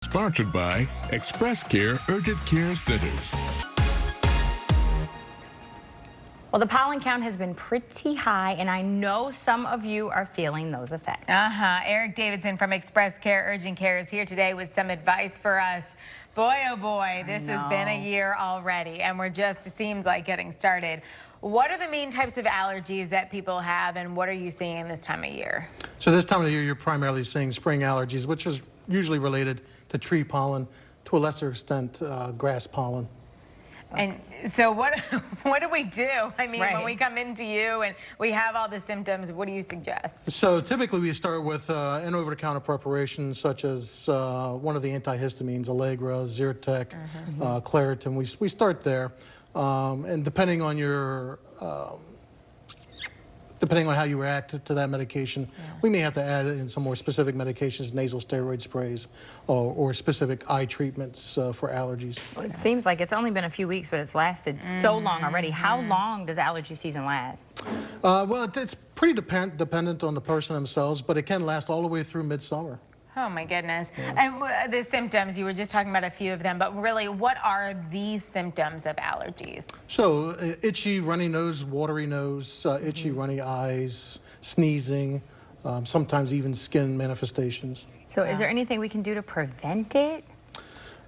Sponsored by ExpressCare Urgent Care Centers. Well, the pollen count has been pretty high, and I know some of you are feeling those effects. Eric Davidson from ExpressCare Urgent Care is here today with some advice for us. Boy, oh boy, this has been a year already, and we're just, it seems like, getting started. What are the main types of allergies that people have, and what are you seeing this time of year? So this time of year, you're primarily seeing spring allergies, which is usually related to tree pollen, to a lesser extent, grass pollen. And so what do we do? I mean, Right. when we come into you and we have all the symptoms, what do you suggest? So typically we start with an over-the-counter preparation such as one of the antihistamines, Allegra, Zyrtec, Claritin. We start there, and depending on your depending on how you react to that medication, we may have to add in some more specific medications, nasal steroid sprays, or specific eye treatments for allergies. Well, it seems like it's only been a few weeks, but it's lasted so long already. How long does allergy season last? Well, it's pretty dependent on the person themselves, but it can last all the way through midsummer. Oh my goodness. And the symptoms, you were just talking about a few of them, but really, what are these symptoms of allergies? So itchy, runny nose, watery nose, itchy, runny eyes, sneezing, sometimes even skin manifestations. So is there anything we can do to prevent it?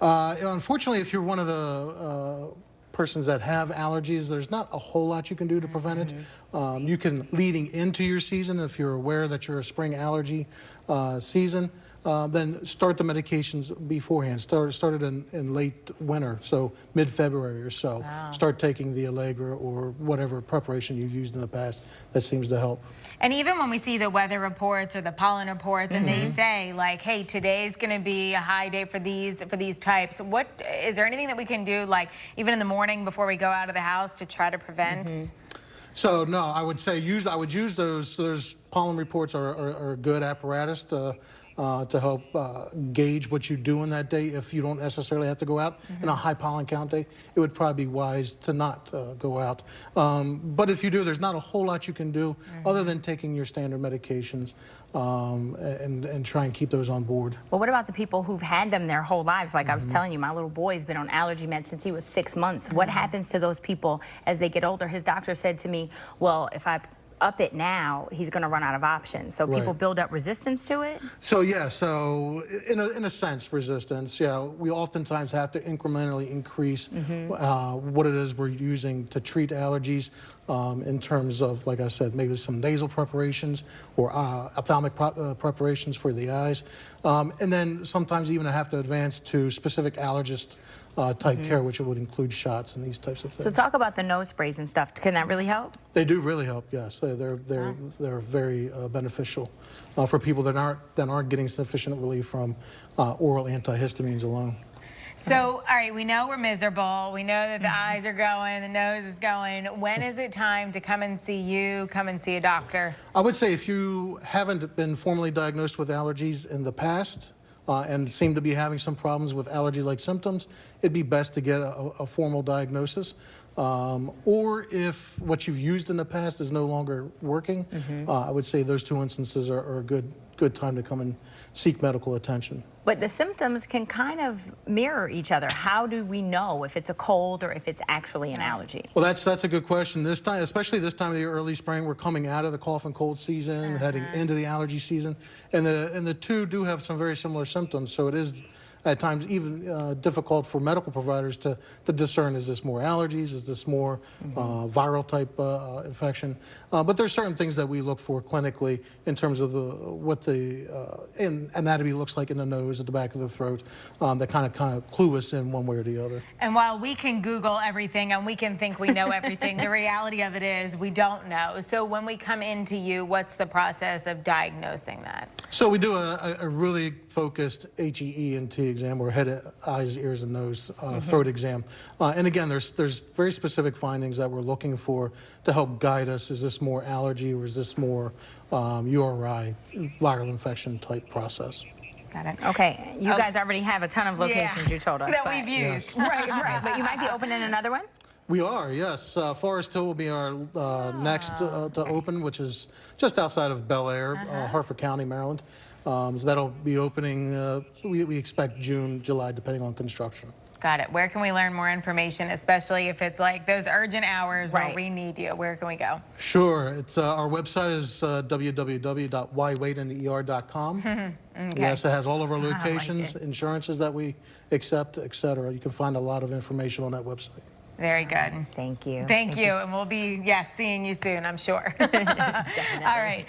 Unfortunately, if you're one of the persons that have allergies, there's not a whole lot you can do to prevent it. You can, leading into your season, if you're aware that you're a spring allergy season, then start the medications beforehand. Start it in late winter, so mid-February or so. Wow. Start taking the Allegra or whatever preparation you've used in the past that seems to help. And even when we see the weather reports or the pollen reports, and they say like, "Hey, today's going to be a high day for these types." What is there anything that we can do, like even in the morning before we go out of the house, to try to prevent? So no, I would say I would use those pollen reports are a good apparatus to help gauge what you're doing that day. If you don't necessarily have to go out in a high pollen count day, it would probably be wise to not go out. But if you do, there's not a whole lot you can do other than taking your standard medications and try and keep those on board. Well, what about the people who've had them their whole lives? Like I was telling you, my little boy's been on allergy meds since he was 6 months. What happens to those people as they get older? His doctor said to me, well, if I up it now, he's going to run out of options. So people build up resistance to it? So yeah, so in a sense, resistance, yeah. We oftentimes have to incrementally increase what it is we're using to treat allergies in terms of, like I said, maybe some nasal preparations or ophthalmic preparations for the eyes. And then sometimes even I have to advance to specific allergist type care, which would include shots and these types of things. So talk about the nose sprays and stuff. Can that really help? They do really help, yes. They're very beneficial for people that aren't getting sufficient relief from oral antihistamines alone. So, all right, we know we're miserable. We know that the eyes are going, the nose is going. When is it time to come and see you, come and see a doctor? I would say if you haven't been formally diagnosed with allergies in the past, and seem to be having some problems with allergy-like symptoms, it'd be best to get a formal diagnosis. Or if what you've used in the past is no longer working, I would say those two instances are a good time to come and seek medical attention. But the symptoms can kind of mirror each other. How do we know if it's a cold or if it's actually an allergy? Well, that's a good question. This time, especially this time of the year, early spring, we're coming out of the cough and cold season, heading into the allergy season, and the two do have some very similar symptoms. So it is at times even difficult for medical providers to discern, is this more allergies, is this more viral type infection. But there's certain things that we look for clinically in terms of what the anatomy looks like in the nose, at the back of the throat, that kind of clue us in one way or the other. And while we can Google everything and we can think we know everything, the reality of it is we don't know. So when we come into you, what's the process of diagnosing that? So we do a really focused HEENT exam, or head, eyes, ears, and nose throat exam. And again, there's very specific findings that we're looking for to help guide us. Is this more allergy or is this more URI, viral infection type process? Got it. Okay, you guys already have a ton of locations you told us. that but- we've used. Right, but you might be opening another one? We are, yes. Forest Hill will be our next to open, which is just outside of Bel Air, Harford County, Maryland. So that'll be opening, we expect June, July, depending on construction. Got it. Where can we learn more information, especially if it's like those urgent hours where Right. we need you? Where can we go? Sure. It's our website is www.whywaitintheer.com. Okay. Yes, it has all of our like locations, it. insurances that we accept, et cetera. You can find a lot of information on that website. Very good. Thank you. Thank you. And we'll be, yes, seeing you soon, I'm sure. All right.